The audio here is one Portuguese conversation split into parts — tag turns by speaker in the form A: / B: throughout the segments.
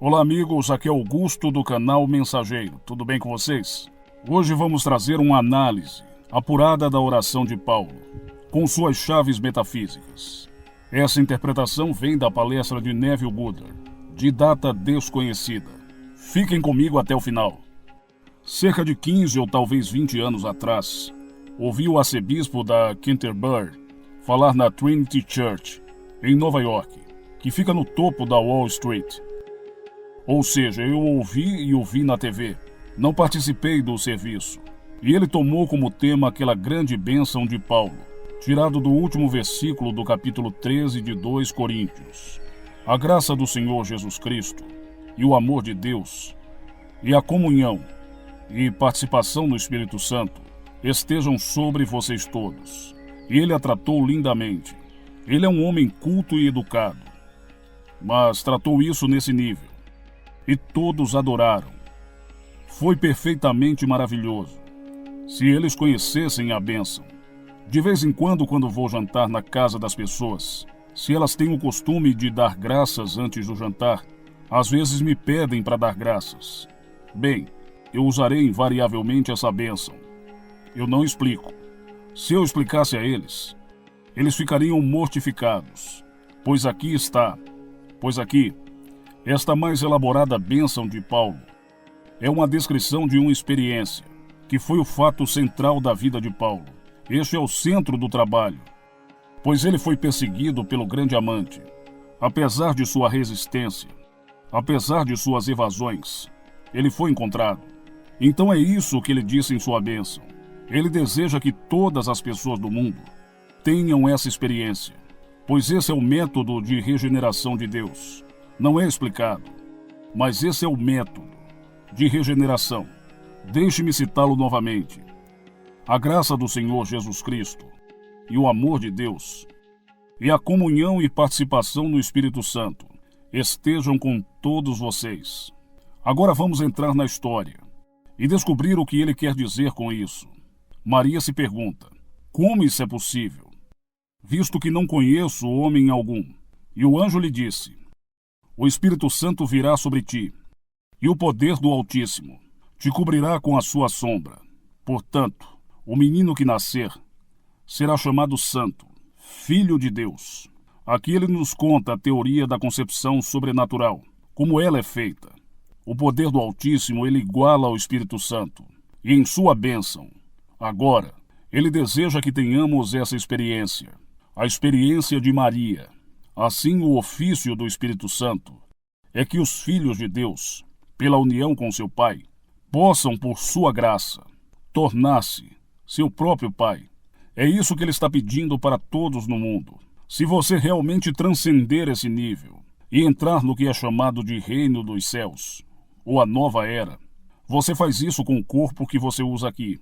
A: Olá amigos, aqui é Augusto do canal Mensageiro, tudo bem com vocês? Hoje vamos trazer uma análise apurada da oração de Paulo, com suas chaves metafísicas. Essa interpretação vem da palestra de Neville Goddard, de data desconhecida. Fiquem comigo até o final. Cerca de 15 ou talvez 20 anos atrás, ouvi o arcebispo da Canterbury falar na Trinity Church, em Nova York, que fica no topo da Wall Street. Ou seja, eu ouvi na TV, não participei do serviço. E ele tomou como tema aquela grande bênção de Paulo, tirado do último versículo do capítulo 13 de 2 Coríntios. A graça do Senhor Jesus Cristo, e o amor de Deus, e a comunhão e participação no Espírito Santo estejam sobre vocês todos. E ele a tratou lindamente. Ele é um homem culto e educado, mas tratou isso nesse nível. E todos adoraram. Foi perfeitamente maravilhoso. Se eles conhecessem a bênção. De vez em quando vou jantar na casa das pessoas, se elas têm o costume de dar graças antes do jantar, às vezes me pedem para dar graças. Bem, eu usarei invariavelmente essa bênção. Eu não explico. Se eu explicasse a eles, eles ficariam mortificados. Pois aqui, esta mais elaborada bênção de Paulo é uma descrição de uma experiência, que foi o fato central da vida de Paulo. Este é o centro do trabalho, pois ele foi perseguido pelo grande amante. Apesar de sua resistência, apesar de suas evasões, ele foi encontrado. Então é isso que ele disse em sua bênção. Ele deseja que todas as pessoas do mundo tenham essa experiência, pois esse é o método de regeneração de Deus. Não é explicado, mas esse é o método de regeneração. Deixe-me citá-lo novamente. A graça do Senhor Jesus Cristo, e o amor de Deus, e a comunhão e participação no Espírito Santo estejam com todos vocês. Agora vamos entrar na história e descobrir o que ele quer dizer com isso. Maria se pergunta: como isso é possível, visto que não conheço homem algum? E o anjo lhe disse: o Espírito Santo virá sobre ti, e o poder do Altíssimo te cobrirá com a sua sombra. Portanto, o menino que nascer será chamado Santo, Filho de Deus. Aqui ele nos conta a teoria da concepção sobrenatural, como ela é feita. O poder do Altíssimo ele iguala ao Espírito Santo, e em sua bênção, agora, ele deseja que tenhamos essa experiência, a experiência de Maria. Assim, o ofício do Espírito Santo é que os filhos de Deus, pela união com seu Pai, possam, por sua graça, tornar-se seu próprio Pai. É isso que ele está pedindo para todos no mundo. Se você realmente transcender esse nível e entrar no que é chamado de reino dos céus, ou a nova era, você faz isso com o corpo que você usa aqui.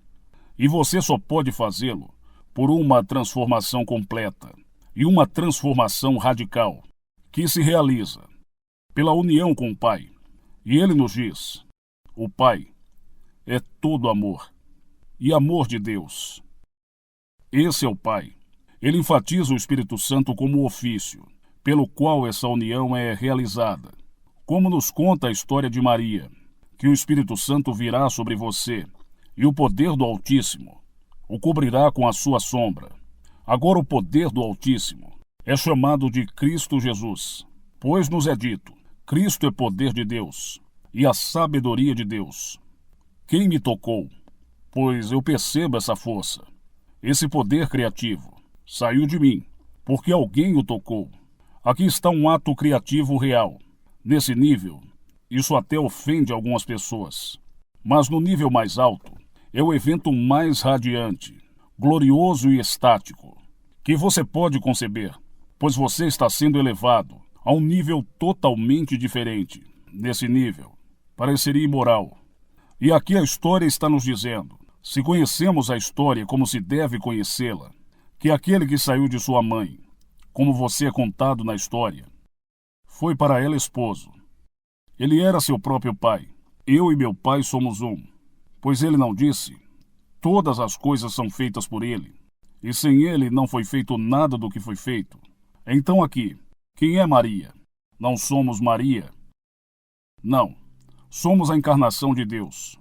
A: E você só pode fazê-lo por uma transformação completa e uma transformação radical que se realiza pela união com o Pai. E ele nos diz: o Pai é todo amor e amor de Deus. Esse é o Pai. Ele enfatiza o Espírito Santo como o ofício pelo qual essa união é realizada. Como nos conta a história de Maria, que o Espírito Santo virá sobre você e o poder do Altíssimo o cobrirá com a sua sombra. Agora o poder do Altíssimo é chamado de Cristo Jesus, pois nos é dito: Cristo é poder de Deus e a sabedoria de Deus. Quem me tocou? Pois eu percebo essa força. Esse poder criativo saiu de mim, porque alguém o tocou. Aqui está um ato criativo real. Nesse nível, isso até ofende algumas pessoas. Mas no nível mais alto, é o evento mais radiante, glorioso e estático que você pode conceber, pois você está sendo elevado a um nível totalmente diferente. Nesse nível, pareceria imoral. E aqui a história está nos dizendo, se conhecemos a história como se deve conhecê-la, que aquele que saiu de sua mãe, como você é contado na história, foi para ela esposo. Ele era seu próprio pai. Eu e meu pai somos um. Pois ele não disse: todas as coisas são feitas por ele, e sem ele não foi feito nada do que foi feito. Então aqui, quem é Maria? Não somos Maria, Não. Somos a encarnação de Deus,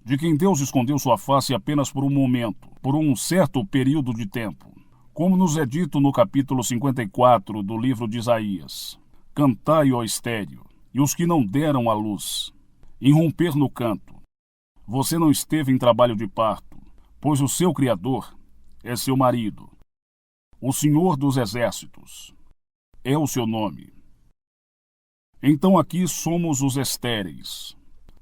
A: de quem Deus escondeu sua face apenas por um momento, por um certo período de tempo. Como nos é dito no capítulo 54 do livro de Isaías: Cantai, ó estéreo, e os que não deram à luz, irromper no canto. Você não esteve em trabalho de parto, pois o seu Criador é seu marido. O Senhor dos Exércitos é o seu nome. Então aqui somos os estéreis.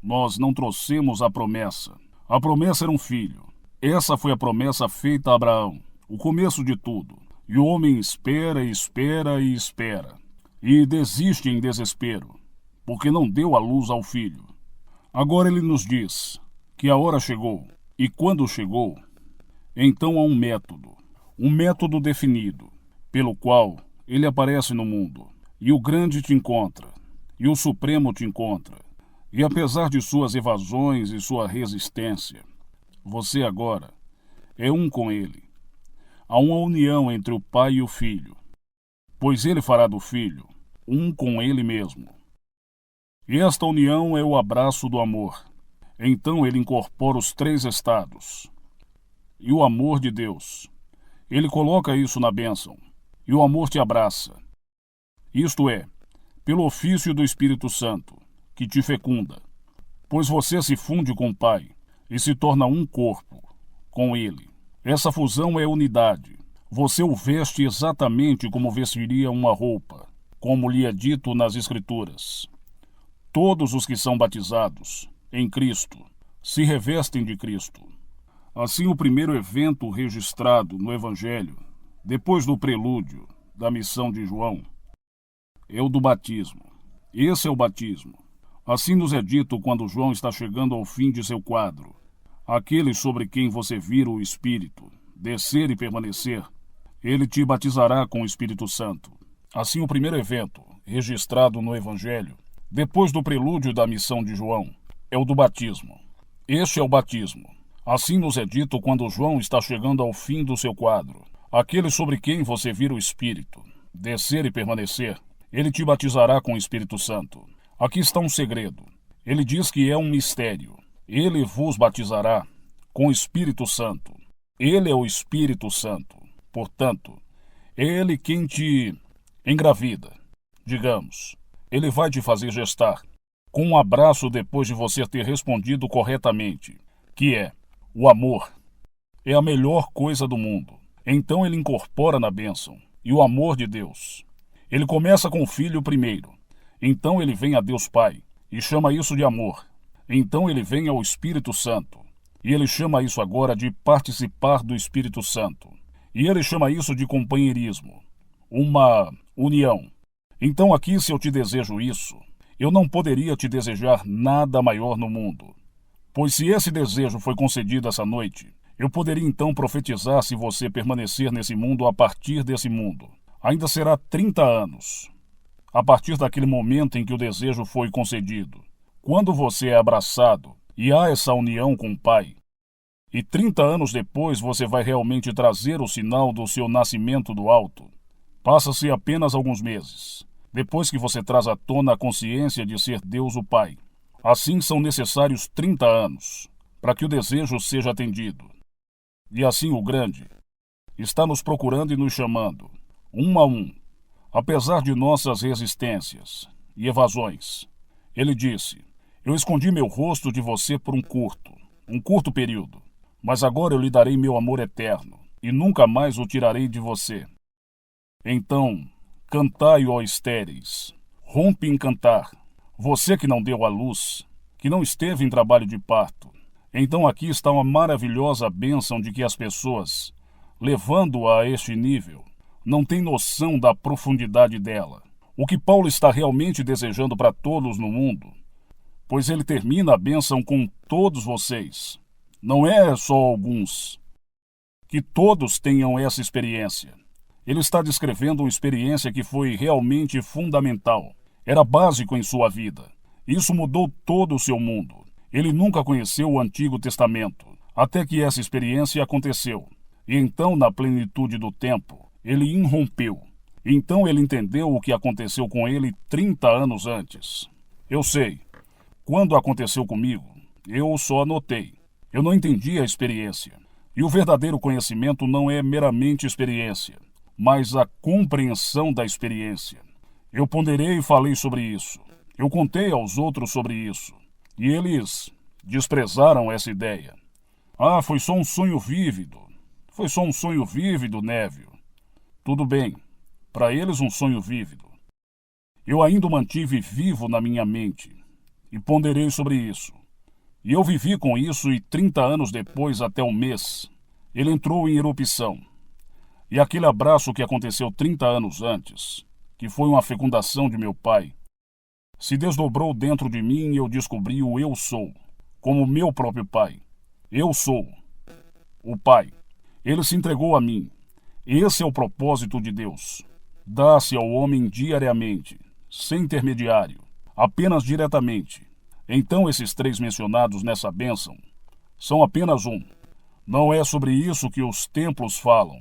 A: Nós não trouxemos a promessa. A promessa era um filho. Essa foi a promessa feita a Abraão, o começo de tudo. E o homem espera, espera e espera. E desiste em desespero, porque não deu à luz ao filho. Agora ele nos diz que a hora chegou. E quando chegou, então há um método definido, pelo qual ele aparece no mundo. E o grande te encontra. E o Supremo te encontra. E apesar de suas evasões e sua resistência, você agora é um com ele. Há uma união entre o Pai e o Filho, pois ele fará do Filho um com ele mesmo. E esta união é o abraço do amor. Então ele incorpora os 3 estados. E o amor de Deus, ele coloca isso na bênção. E o amor te abraça. Isto é, pelo ofício do Espírito Santo, que te fecunda, pois você se funde com o Pai e se torna um corpo com Ele. Essa fusão é unidade. Você o veste exatamente como vestiria uma roupa, como lhe é dito nas Escrituras. Todos os que são batizados em Cristo se revestem de Cristo. Assim, o primeiro evento registrado no Evangelho, depois do prelúdio da missão de João, é o do batismo. Esse é o batismo. Assim nos é dito quando João está chegando ao fim de seu quadro. Aquele sobre quem você vira o Espírito descer e permanecer, ele te batizará com o Espírito Santo. Assim, o primeiro evento registrado no Evangelho, depois do prelúdio da missão de João, é o do batismo. Este é o batismo. Assim nos é dito quando João está chegando ao fim do seu quadro. Aquele sobre quem você vira o Espírito descer e permanecer, ele te batizará com o Espírito Santo. Aqui está um segredo. Ele diz que é um mistério. Ele vos batizará com o Espírito Santo. Ele é o Espírito Santo. Portanto, é ele quem te engravida. Digamos, ele vai te fazer gestar, com um abraço depois de você ter respondido corretamente, que é o amor. É a melhor coisa do mundo. Então ele incorpora na bênção e o amor de Deus. Ele começa com o Filho primeiro. Então ele vem a Deus Pai e chama isso de amor. Então ele vem ao Espírito Santo e ele chama isso agora de participar do Espírito Santo. E ele chama isso de companheirismo, uma união. Então aqui, se eu te desejo isso, eu não poderia te desejar nada maior no mundo. Pois se esse desejo foi concedido essa noite, eu poderia então profetizar se você permanecer nesse mundo a partir desse mundo. Ainda será 30 anos, a partir daquele momento em que o desejo foi concedido. Quando você é abraçado e há essa união com o Pai, e 30 anos depois você vai realmente trazer o sinal do seu nascimento do alto, passa-se apenas alguns meses, depois que você traz à tona a consciência de ser Deus o Pai. Assim são necessários 30 anos para que o desejo seja atendido. E assim o Grande está nos procurando e nos chamando, um a um, apesar de nossas resistências e evasões. Ele disse: eu escondi meu rosto de você por um curto período, mas agora eu lhe darei meu amor eterno, e nunca mais o tirarei de você. Então, cantai, ó estéreis, rompe em cantar, você que não deu à luz, que não esteve em trabalho de parto. Então aqui está uma maravilhosa bênção de que as pessoas, levando-a a este nível, não têm noção da profundidade dela. O que Paulo está realmente desejando para todos no mundo, pois ele termina a bênção com todos vocês. Não é só alguns. Que todos tenham essa experiência. Ele está descrevendo uma experiência que foi realmente fundamental. Era básico em sua vida. Isso mudou todo o seu mundo. Ele nunca conheceu o Antigo Testamento, até que essa experiência aconteceu. E então, na plenitude do tempo, ele irrompeu. Então ele entendeu o que aconteceu com ele 30 anos antes. Eu sei, Quando aconteceu comigo, eu só anotei. Eu não entendi a experiência. E o verdadeiro conhecimento não é meramente experiência, mas a compreensão da experiência. Eu ponderei e falei sobre isso. Eu contei aos outros sobre isso. E eles desprezaram essa ideia. Ah, foi só um sonho vívido. Foi só um sonho vívido, Neville. Tudo bem. Para eles, um sonho vívido. Eu ainda o mantive vivo na minha mente. E ponderei sobre isso. E eu vivi com isso e 30 anos depois, até um mês, ele entrou em erupção. E aquele abraço que aconteceu 30 anos antes, que foi uma fecundação de meu pai, se desdobrou dentro de mim e eu descobri o eu sou, como meu próprio pai. Eu sou o pai. Ele se entregou a mim. Esse é o propósito de Deus. Dá-se ao homem diariamente, sem intermediário, apenas diretamente. Então esses três mencionados nessa bênção são apenas um. Não é sobre isso que os templos falam.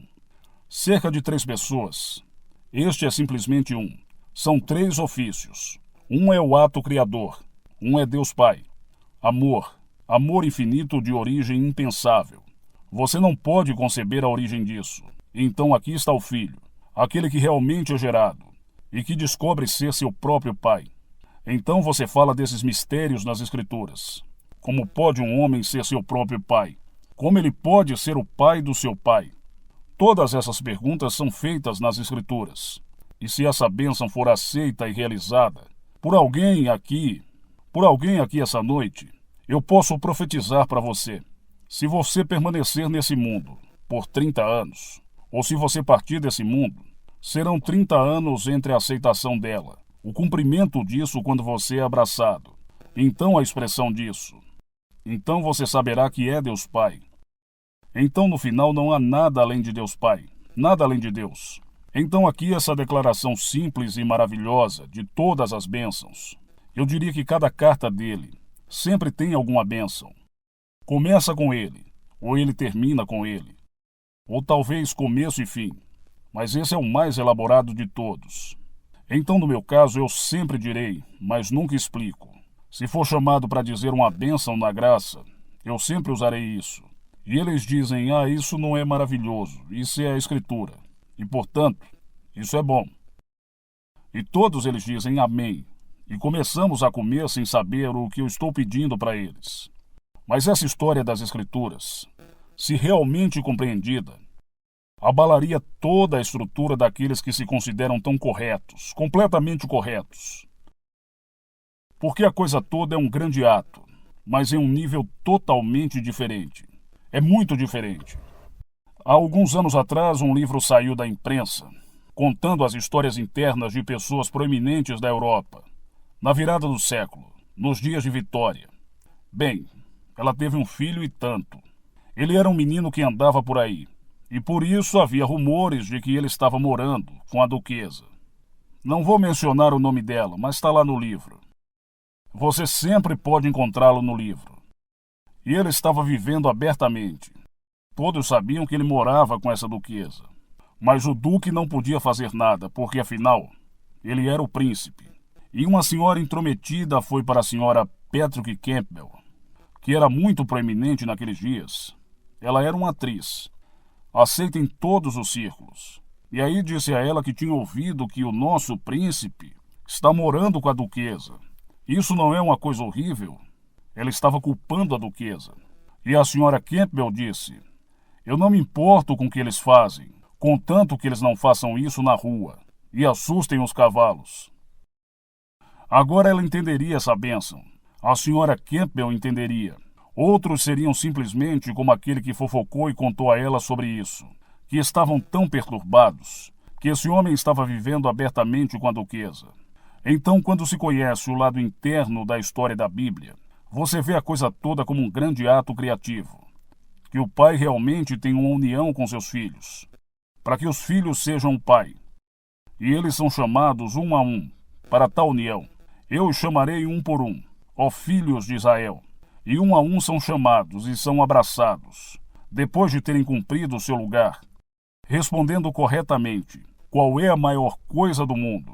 A: Cerca de 3 pessoas. Este é simplesmente um. São 3 ofícios. Um é o ato criador. Um é Deus Pai. Amor. Amor infinito de origem impensável. Você não pode conceber a origem disso. Então aqui está o Filho, aquele que realmente é gerado e que descobre ser seu próprio Pai. Então você fala desses mistérios nas Escrituras. Como pode um homem ser seu próprio pai? Como ele pode ser o pai do seu pai? Todas essas perguntas são feitas nas Escrituras. E se essa bênção for aceita e realizada por alguém aqui essa noite, eu posso profetizar para você. Se você permanecer nesse mundo por 30 anos, ou se você partir desse mundo, serão 30 anos entre a aceitação dela, o cumprimento disso quando você é abraçado. Então a expressão disso. Então você saberá que é Deus Pai. Então no final não há nada além de Deus Pai, nada além de Deus. Então aqui essa declaração simples e maravilhosa de todas as bênçãos. Eu diria que cada carta dele sempre tem alguma bênção. Começa com ele, ou ele termina com ele. Ou talvez começo e fim. Mas esse é o mais elaborado de todos. Então, no meu caso, eu sempre direi, mas nunca explico. Se for chamado para dizer uma bênção na graça, eu sempre usarei isso. E eles dizem, isso não é maravilhoso, isso é a Escritura. E, portanto, isso é bom. E todos eles dizem amém. E começamos a comer sem saber o que eu estou pedindo para eles. Mas essa história das Escrituras, se realmente compreendida, abalaria toda a estrutura daqueles que se consideram tão corretos, completamente corretos. Porque a coisa toda é um grande ato, mas em um nível totalmente diferente. É muito diferente. Há alguns anos atrás, um livro saiu da imprensa, contando as histórias internas de pessoas proeminentes da Europa, na virada do século, nos dias de Vitória. Bem, ela teve um filho e tanto. Ele era um menino que andava por aí, e por isso havia rumores de que ele estava morando com a duquesa. Não vou mencionar o nome dela, mas está lá no livro. Você sempre pode encontrá-lo no livro. E ele estava vivendo abertamente. Todos sabiam que ele morava com essa duquesa. Mas o duque não podia fazer nada, porque afinal, ele era o príncipe. E uma senhora intrometida foi para a senhora Patrick Campbell, que era muito proeminente naqueles dias. Ela era uma atriz, aceita em todos os círculos. E aí disse a ela que tinha ouvido que o nosso príncipe está morando com a duquesa. Isso não é uma coisa horrível? Ela estava culpando a duquesa. E a senhora Campbell disse, eu não me importo com o que eles fazem, contanto que eles não façam isso na rua e assustem os cavalos. Agora ela entenderia essa bênção. A senhora Campbell entenderia. Outros seriam simplesmente como aquele que fofocou e contou a ela sobre isso, que estavam tão perturbados, que esse homem estava vivendo abertamente com a duquesa. Então, quando se conhece o lado interno da história da Bíblia, você vê a coisa toda como um grande ato criativo, que o pai realmente tem uma união com seus filhos, para que os filhos sejam um pai. E eles são chamados um a um, para tal união. Eu os chamarei um por um, ó filhos de Israel. E um a um são chamados e são abraçados, depois de terem cumprido o seu lugar, respondendo corretamente, qual é a maior coisa do mundo?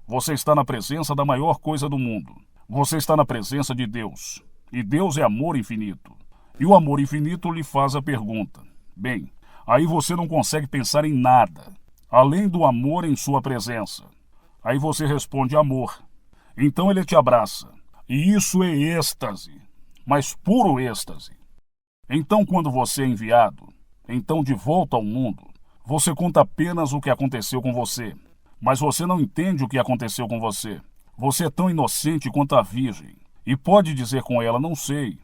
A: Você está na presença da maior coisa do mundo. Você está na presença de Deus, e Deus é amor infinito. E o amor infinito lhe faz a pergunta. Bem, aí você não consegue pensar em nada, além do amor em sua presença. Aí você responde amor. Então ele te abraça. E isso é êxtase, mas puro êxtase. Então quando você é enviado, então de volta ao mundo, você conta apenas o que aconteceu com você. Mas você não entende o que aconteceu com você. Você é tão inocente quanto a virgem. E pode dizer com ela, não sei.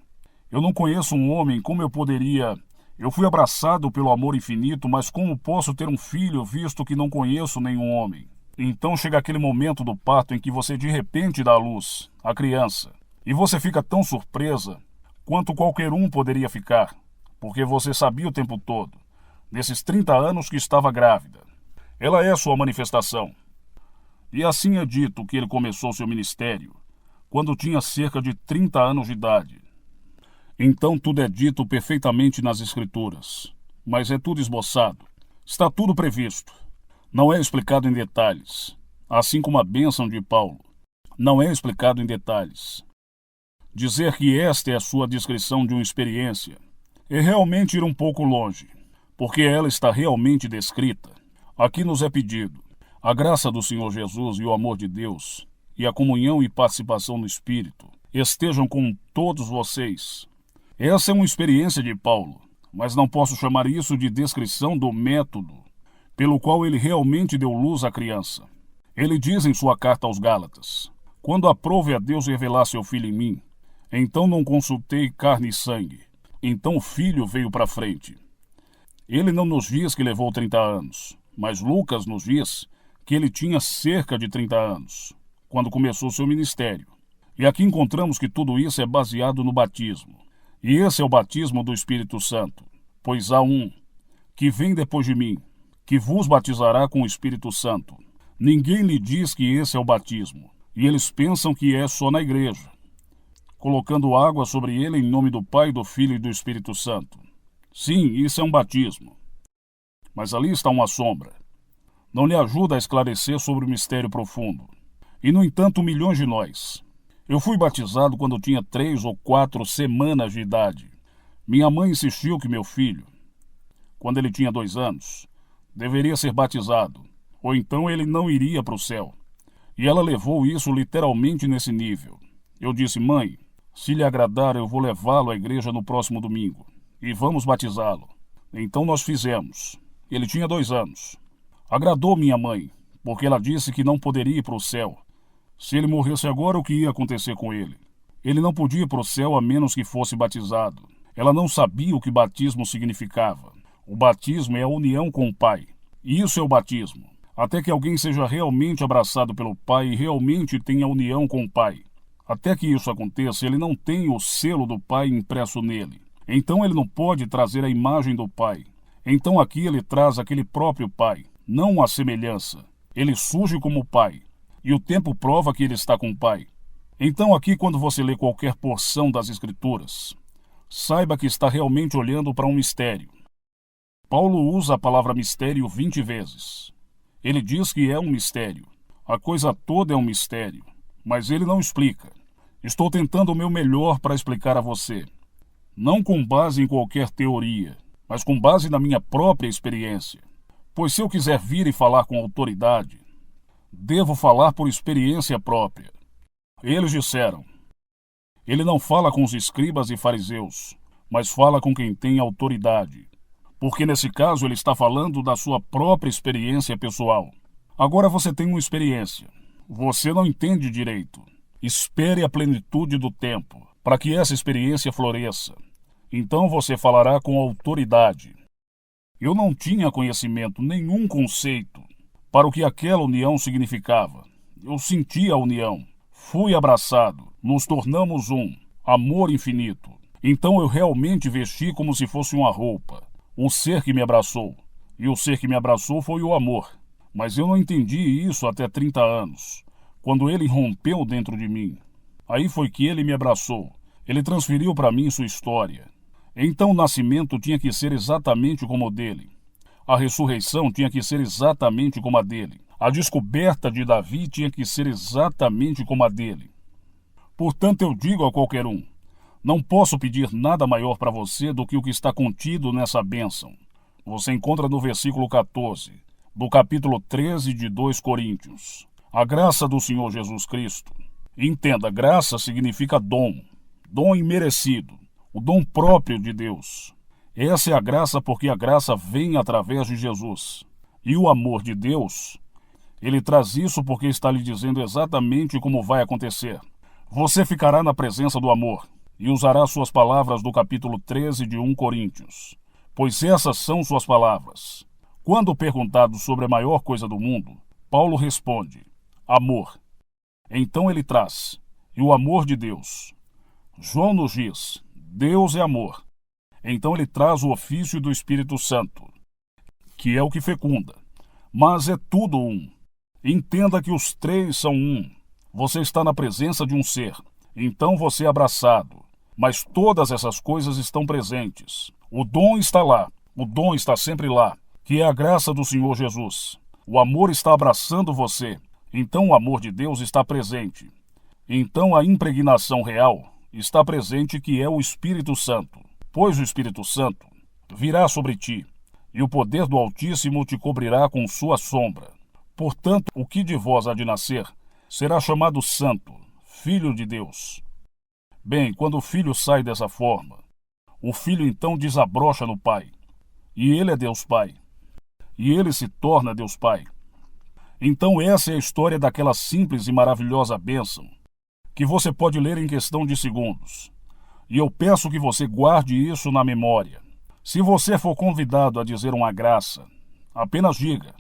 A: Eu não conheço um homem, como eu poderia... Eu fui abraçado pelo amor infinito, mas como posso ter um filho, visto que não conheço nenhum homem? Então chega aquele momento do parto em que você de repente dá à luz, a criança. E você fica tão surpresa quanto qualquer um poderia ficar, porque você sabia o tempo todo, nesses 30 anos que estava grávida. Ela é sua manifestação. E assim é dito que ele começou seu ministério, quando tinha cerca de 30 anos de idade. Então tudo é dito perfeitamente nas Escrituras, mas é tudo esboçado. Está tudo previsto. Não é explicado em detalhes, assim como a bênção de Paulo. Não é explicado em detalhes. Dizer que esta é a sua descrição de uma experiência é realmente ir um pouco longe, porque ela está realmente descrita. Aqui nos é pedido a graça do Senhor Jesus e o amor de Deus e a comunhão e participação no Espírito estejam com todos vocês. Essa é uma experiência de Paulo, mas não posso chamar isso de descrição do método pelo qual ele realmente deu luz à criança. Ele diz em sua carta aos Gálatas: quando aprove a Deus revelar seu filho em mim, então não consultei carne e sangue. Então o filho veio para frente. Ele não nos diz que levou 30 anos, mas Lucas nos diz que ele tinha cerca de 30 anos, quando começou seu ministério. E aqui encontramos que tudo isso é baseado no batismo. E esse é o batismo do Espírito Santo. Pois há um que vem depois de mim, que vos batizará com o Espírito Santo. Ninguém lhe diz que esse é o batismo, e eles pensam que é só na igreja, colocando água sobre ele em nome do Pai, do Filho e do Espírito Santo. Sim, isso é um batismo. Mas ali está uma sombra. Não lhe ajuda a esclarecer sobre o mistério profundo. E, no entanto, milhões de nós. Eu fui batizado quando tinha 3 ou 4 semanas de idade. Minha mãe insistiu que meu filho, quando ele tinha 2 anos, deveria ser batizado, ou então ele não iria para o céu. E ela levou isso literalmente nesse nível. Eu disse, mãe, se lhe agradar, eu vou levá-lo à igreja no próximo domingo, e vamos batizá-lo. Então nós fizemos. Ele tinha 2 anos. Agradou minha mãe, porque ela disse que não poderia ir para o céu. Se ele morresse agora, o que ia acontecer com ele? Ele não podia ir para o céu a menos que fosse batizado. Ela não sabia o que batismo significava. O batismo é a união com o Pai. E isso é o batismo. Até que alguém seja realmente abraçado pelo Pai e realmente tenha união com o Pai. Até que isso aconteça, ele não tem o selo do Pai impresso nele. Então ele não pode trazer a imagem do Pai. Então aqui ele traz aquele próprio Pai, não a semelhança. Ele surge como Pai. E o tempo prova que ele está com o Pai. Então aqui, quando você lê qualquer porção das Escrituras, saiba que está realmente olhando para um mistério. Paulo usa a palavra mistério 20 vezes. Ele diz que é um mistério. A coisa toda é um mistério. Mas ele não explica. Estou tentando o meu melhor para explicar a você. Não com base em qualquer teoria, mas com base na minha própria experiência. Pois se eu quiser vir e falar com autoridade, devo falar por experiência própria. Eles disseram, ele não fala com os escribas e fariseus, mas fala com quem tem autoridade. Porque nesse caso ele está falando da sua própria experiência pessoal. Agora você tem uma experiência. Você não entende direito. Espere a plenitude do tempo, para que essa experiência floresça. Então você falará com autoridade. Eu não tinha conhecimento, nenhum conceito para o que aquela união significava. Eu senti a união. Fui abraçado. Nos tornamos um. Amor infinito. Então eu realmente vesti como se fosse uma roupa. O ser que me abraçou. E o ser que me abraçou foi o amor. Mas eu não entendi isso até 30 anos, quando ele rompeu dentro de mim. Aí foi que ele me abraçou. Ele transferiu para mim sua história. Então o nascimento tinha que ser exatamente como o dele. A ressurreição tinha que ser exatamente como a dele. A descoberta de Davi tinha que ser exatamente como a dele. Portanto, eu digo a qualquer um: não posso pedir nada maior para você do que o que está contido nessa bênção. Você encontra no versículo 14, do capítulo 13 de 2 Coríntios. A graça do Senhor Jesus Cristo. Entenda, graça significa dom, dom imerecido, o dom próprio de Deus. Essa é a graça porque a graça vem através de Jesus. E o amor de Deus, ele traz isso porque está lhe dizendo exatamente como vai acontecer. Você ficará na presença do amor e usará suas palavras do capítulo 13 de 1 Coríntios, pois essas são suas palavras. Quando perguntado sobre a maior coisa do mundo, Paulo responde: amor. Então ele traz: e o amor de Deus. João nos diz: Deus é amor. Então ele traz o ofício do Espírito Santo, que é o que fecunda. Mas é tudo um. Entenda que os três são um. Você está na presença de um ser, então você é abraçado. Mas todas essas coisas estão presentes. O dom está lá, o dom está sempre lá, que é a graça do Senhor Jesus. O amor está abraçando você, então o amor de Deus está presente. Então a impregnação real está presente, que é o Espírito Santo. Pois o Espírito Santo virá sobre ti, e o poder do Altíssimo te cobrirá com sua sombra. Portanto, o que de vós há de nascer será chamado Santo, Filho de Deus. Bem, quando o Filho sai dessa forma, o Filho então desabrocha no Pai, e ele é Deus Pai, e ele se torna Deus Pai. Então essa é a história daquela simples e maravilhosa bênção, que você pode ler em questão de segundos. E eu peço que você guarde isso na memória. Se você for convidado a dizer uma graça, apenas diga.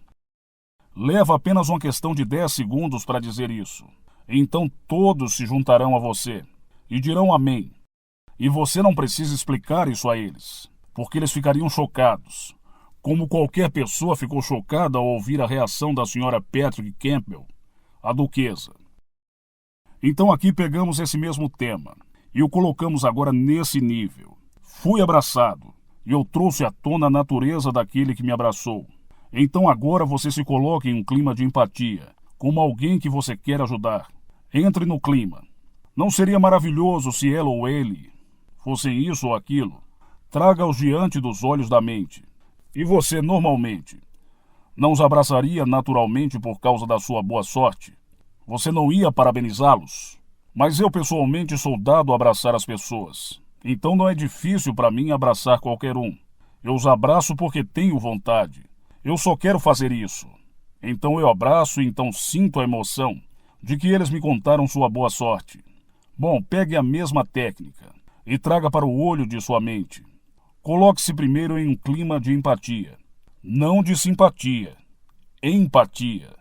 A: Leva apenas uma questão de 10 segundos para dizer isso. Então todos se juntarão a você e dirão amém. E você não precisa explicar isso a eles, porque eles ficariam chocados, como qualquer pessoa ficou chocada ao ouvir a reação da senhora Patrick Campbell, a duquesa. Então aqui pegamos esse mesmo tema e o colocamos agora nesse nível. Fui abraçado e eu trouxe à tona a natureza daquele que me abraçou. Então agora você se coloque em um clima de empatia, como alguém que você quer ajudar. Entre no clima. Não seria maravilhoso se ela ou ele fossem isso ou aquilo? Traga-os diante dos olhos da mente. E você, normalmente, não os abraçaria naturalmente por causa da sua boa sorte? Você não ia parabenizá-los? Mas eu pessoalmente sou dado a abraçar as pessoas. Então não é difícil para mim abraçar qualquer um. Eu os abraço porque tenho vontade. Eu só quero fazer isso. Então eu abraço e então sinto a emoção de que eles me contaram sua boa sorte. Bom, pegue a mesma técnica e traga para o olho de sua mente. Coloque-se primeiro em um clima de empatia, não de simpatia. Empatia.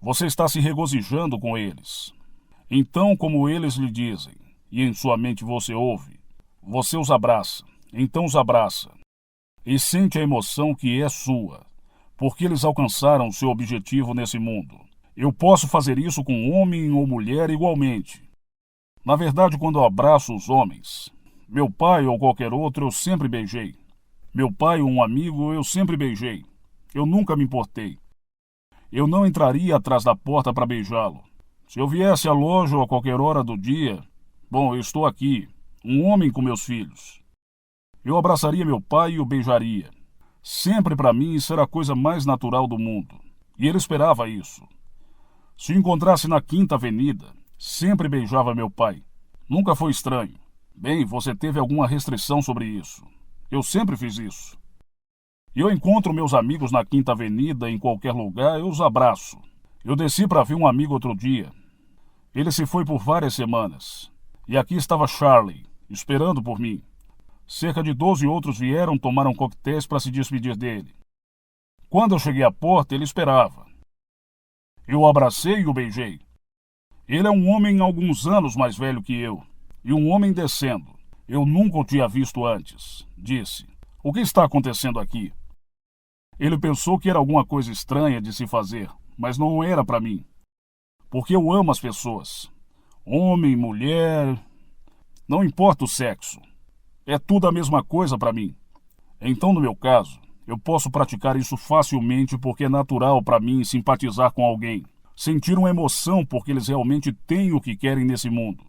A: Você está se regozijando com eles. Então, como eles lhe dizem, e em sua mente você ouve, você os abraça. Então os abraça. E sente a emoção que é sua, porque eles alcançaram seu objetivo nesse mundo. Eu posso fazer isso com homem ou mulher igualmente. Na verdade, quando eu abraço os homens, meu pai ou qualquer outro, eu sempre beijei. Meu pai ou um amigo, eu sempre beijei. Eu nunca me importei. Eu não entraria atrás da porta para beijá-lo. Se eu viesse à loja ou a qualquer hora do dia, bom, eu estou aqui, um homem com meus filhos. Eu abraçaria meu pai e o beijaria. Sempre para mim isso era a coisa mais natural do mundo. E ele esperava isso. Se o encontrasse na Quinta Avenida, sempre beijava meu pai. Nunca foi estranho. Bem, você teve alguma restrição sobre isso. Eu sempre fiz isso. E eu encontro meus amigos na Quinta Avenida, em qualquer lugar, eu os abraço. Eu desci para ver um amigo outro dia. Ele se foi por várias semanas. E aqui estava Charlie, esperando por mim. Cerca de 12 outros vieram, tomaram coquetéis para se despedir dele. Quando eu cheguei à porta, ele esperava. Eu o abracei e o beijei. Ele é um homem alguns anos mais velho que eu, e um homem descendo. Eu nunca o tinha visto antes. Disse: o que está acontecendo aqui? Ele pensou que era alguma coisa estranha de se fazer, mas não era para mim. Porque eu amo as pessoas. Homem, mulher, não importa o sexo. É tudo a mesma coisa para mim. Então, no meu caso, eu posso praticar isso facilmente porque é natural para mim simpatizar com alguém. Sentir uma emoção porque eles realmente têm o que querem nesse mundo.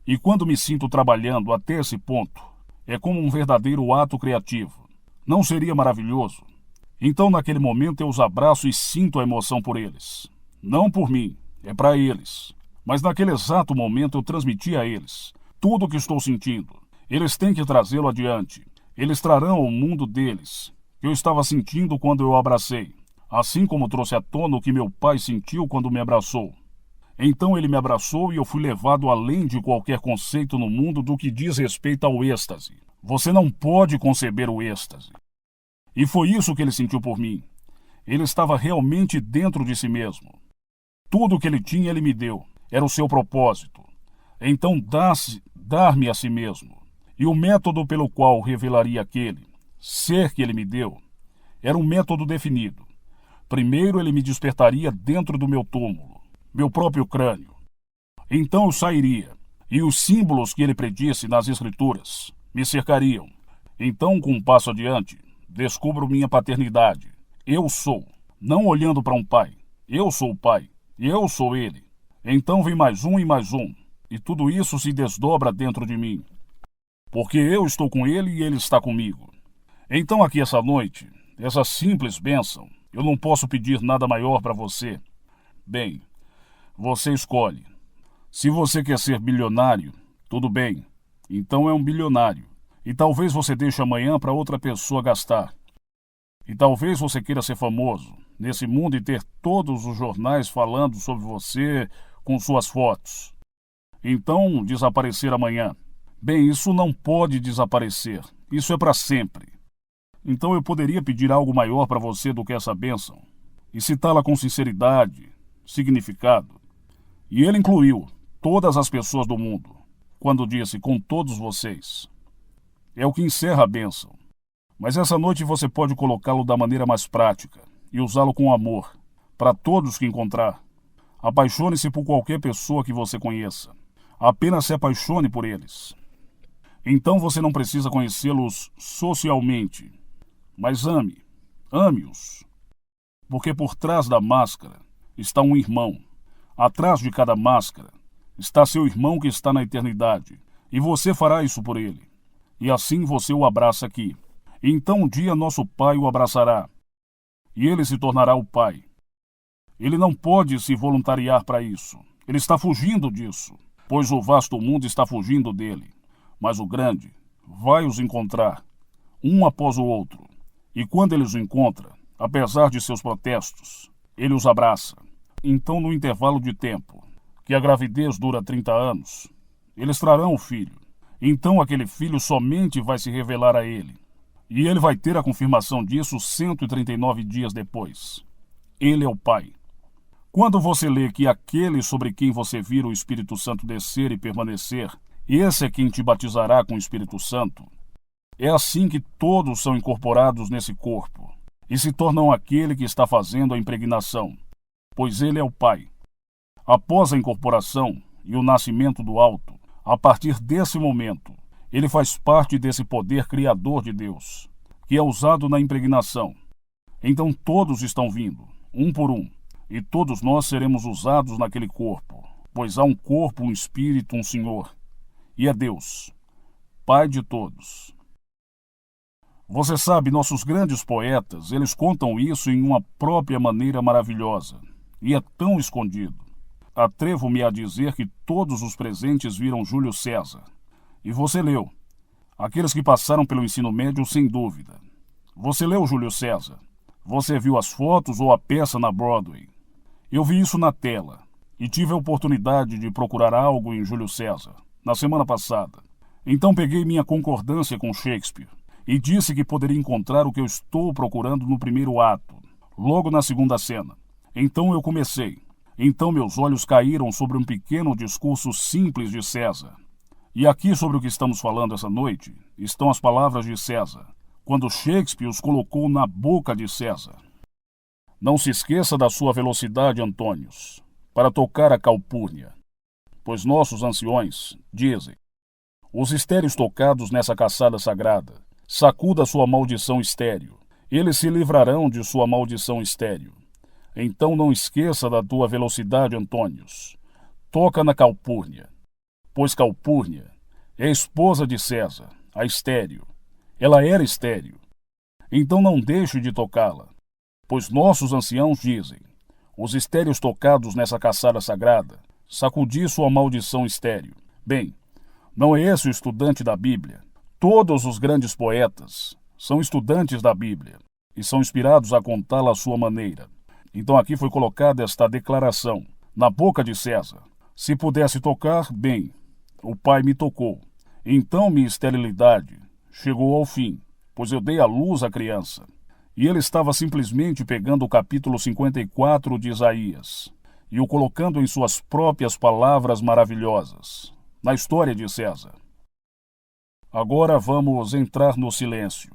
A: E quando me sinto trabalhando até esse ponto, é como um verdadeiro ato criativo. Não seria maravilhoso? Então, naquele momento, eu os abraço e sinto a emoção por eles. Não por mim, é para eles. Mas naquele exato momento eu transmiti a eles tudo o que estou sentindo. Eles têm que trazê-lo adiante. Eles trarão ao mundo deles que eu estava sentindo quando eu o abracei, assim como trouxe à tona o que meu pai sentiu quando me abraçou. Então ele me abraçou e eu fui levado além de qualquer conceito no mundo do que diz respeito ao êxtase. Você não pode conceber o êxtase. E foi isso que ele sentiu por mim. Ele estava realmente dentro de si mesmo. Tudo o que ele tinha, ele me deu. Era o seu propósito. Então, dar-me a si mesmo. E o método pelo qual revelaria aquele ser que ele me deu era um método definido. Primeiro, ele me despertaria dentro do meu túmulo, meu próprio crânio. Então eu sairia, e os símbolos que ele predisse nas Escrituras me cercariam. Então, com um passo adiante, descubro minha paternidade. Eu sou, não olhando para um pai. Eu sou o pai. Eu sou ele. Então vem mais um, e tudo isso se desdobra dentro de mim. Porque eu estou com ele e ele está comigo. Então aqui essa noite, essa simples bênção, eu não posso pedir nada maior para você. Bem, você escolhe. Se você quer ser bilionário, tudo bem. Então é um bilionário. E talvez você deixe amanhã para outra pessoa gastar. E talvez você queira ser famoso nesse mundo e ter todos os jornais falando sobre você com suas fotos. Então, desaparecer amanhã. Bem, isso não pode desaparecer. Isso é para sempre. Então eu poderia pedir algo maior para você do que essa bênção e citá-la com sinceridade, significado. E ele incluiu todas as pessoas do mundo quando disse com todos vocês. É o que encerra a bênção. Mas essa noite você pode colocá-lo da maneira mais prática e usá-lo com amor, para todos que encontrar. Apaixone-se por qualquer pessoa que você conheça. Apenas se apaixone por eles. Então você não precisa conhecê-los socialmente, mas ame-os. Porque por trás da máscara está um irmão. Atrás de cada máscara está seu irmão que está na eternidade, e você fará isso por ele. E assim você o abraça aqui. Então um dia nosso Pai o abraçará, e ele se tornará o Pai. Ele não pode se voluntariar para isso. Ele está fugindo disso, pois o vasto mundo está fugindo dele. Mas o grande vai os encontrar, um após o outro. E quando ele os encontra, apesar de seus protestos, ele os abraça. Então, no intervalo de tempo, que a gravidez dura 30 anos, eles trarão o filho. Então aquele filho somente vai se revelar a ele. E ele vai ter a confirmação disso 139 dias depois. Ele é o Pai. Quando você lê que aquele sobre quem você vira o Espírito Santo descer e permanecer, esse é quem te batizará com o Espírito Santo, é assim que todos são incorporados nesse corpo e se tornam aquele que está fazendo a impregnação, pois ele é o Pai. Após a incorporação e o nascimento do alto, a partir desse momento, ele faz parte desse poder criador de Deus, que é usado na impregnação. Então todos estão vindo, um por um, e todos nós seremos usados naquele corpo, pois há um corpo, um espírito, um Senhor, e é Deus, Pai de todos. Você sabe, nossos grandes poetas, eles contam isso em uma própria maneira maravilhosa, e é tão escondido. Atrevo-me a dizer que todos os presentes viram Júlio César. E você leu. Aqueles que passaram pelo ensino médio, sem dúvida. Você leu Júlio César. Você viu as fotos ou a peça na Broadway. Eu vi isso na tela e tive a oportunidade de procurar algo em Júlio César, na semana passada. Então peguei minha concordância com Shakespeare e disse que poderia encontrar o que eu estou procurando no primeiro ato, logo na segunda cena. Então eu comecei. Então meus olhos caíram sobre um pequeno discurso simples de César. E aqui sobre o que estamos falando essa noite estão as palavras de César, quando Shakespeare os colocou na boca de César. Não se esqueça da sua velocidade, Antônios, para tocar a calpurnia, pois nossos anciões dizem: os estéreos tocados nessa caçada sagrada, sacuda sua maldição estéreo, eles se livrarão de sua maldição estéreo. Então não esqueça da tua velocidade, Antônios, toca na calpurnia, pois Calpurnia é esposa de César, a estéril. Ela era estéril. Então não deixe de tocá-la, pois nossos anciãos dizem: os estéreos tocados nessa caçada sagrada, sacudi sua maldição estéril. Bem, não é esse o estudante da Bíblia. Todos os grandes poetas são estudantes da Bíblia e são inspirados a contá-la à sua maneira. Então aqui foi colocada esta declaração na boca de César: se pudesse tocar, bem, o Pai me tocou. Então minha esterilidade chegou ao fim, pois eu dei à luz a criança. E ele estava simplesmente pegando o capítulo 54 de Isaías e o colocando em suas próprias palavras maravilhosas, na história de César. Agora vamos entrar no silêncio.